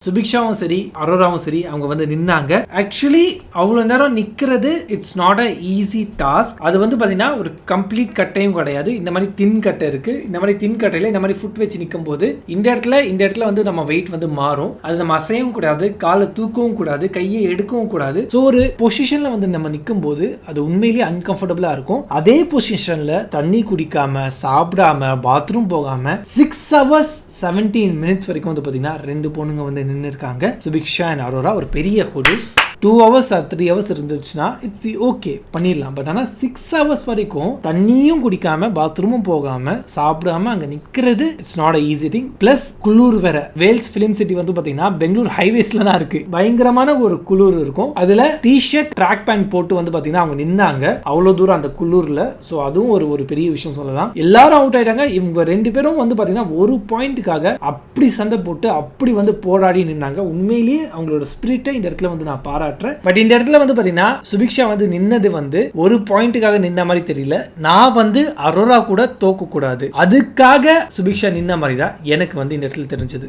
சுபிக்ஷாவும் சரி அரோராவும் சரி அவங்க வந்து நின்னாங்க. ஆக்சுவலி அவ்வளோ நேரம் நிற்கிறது it's not a easy task. அது வந்து பார்த்தீங்கன்னா ஒரு கம்ப்ளீட் கட்டையும் கிடையாது. இந்த மாதிரி தின் கட்டை இருக்கு. இந்த மாதிரி தின் கட்டையில் இந்த மாதிரி ஃபுட் வச்சு நிற்கும் போது இந்த இடத்துல வந்து நம்ம வெயிட் வந்து மாறும். அது நம்ம அசையவும் கூடாது, காலை தூக்கவும் கூடாது, கையை எடுக்கவும் கூடாது. ஸோ ஒரு பொசிஷன்ல வந்து நம்ம நிற்கும் போது அது உண்மையிலேயே அன்கம்ஃபர்டபுளா இருக்கும். அதே பொசிஷன்ல தண்ணி குடிக்காம சாப்பிடாம பாத்ரூம் போகாம 6 hours 17 minutes வரைக்கும் வந்து பார்த்தீங்கன்னா 2 பொண்ணுங்க வந்து நின்று இருக்காங்க. சுபிக்ஷா அண்ட் அரோரா ஒரு பெரிய குடூஸ். 2 hours or 3 hours இருந்துச்சுன்னா இட்ஸ் ஓகே பண்ணிடலாம். பட் ஆனால் 6 hours வரைக்கும் தண்ணியும் குடிக்காம பாத்ரூமும் போகாம சாப்பிடாம அங்கே நிற்கிறது it's not a easy thing. Plus குளூர் வேற. வேல்ஸ் ஃபிலிம் சிட்டி வந்து பார்த்தீங்கன்னா பெங்களூர் ஹைவேஸ்ல தான் இருக்கு. பயங்கரமான ஒரு குளூர் இருக்கும். அதுல டிஷர்ட் ட்ராக் பேண்ட் போட்டு வந்து பார்த்தீங்கன்னா அவங்க நின்னாங்க அவ்வளோ தூரம் அந்த குளூர்ல. ஸோ அதுவும் ஒரு பெரிய விஷயம் சொல்லலாம். எல்லாரும் அவுட் ஆயிட்டாங்க. இவங்க 2 பேரும் வந்து பார்த்தீங்கன்னா ஒரு பாயிண்ட்டுக்காக அப்படி சண்டை போட்டு அப்படி வந்து போராடி நின்னாங்க. உண்மையிலேயே அவங்களோட ஸ்பிரிட்டை இந்த இடத்துல வந்து நான் பாராட்டுறேன். பட் இந்த இடத்துல வந்து பாத்தீங்கன்னா சுபிக்ஷா வந்து நின்னது வந்து ஒரு பாயிண்ட்டுக்காக நின்ன மாதிரி தெரியல. நான் வந்து அரோரா கூட தோக்க கூடாது, அதுக்காக சுபிக்ஷா நின்ன மாதிரி தான் எனக்கு வந்து இந்த இடத்துல தெரிஞ்சது.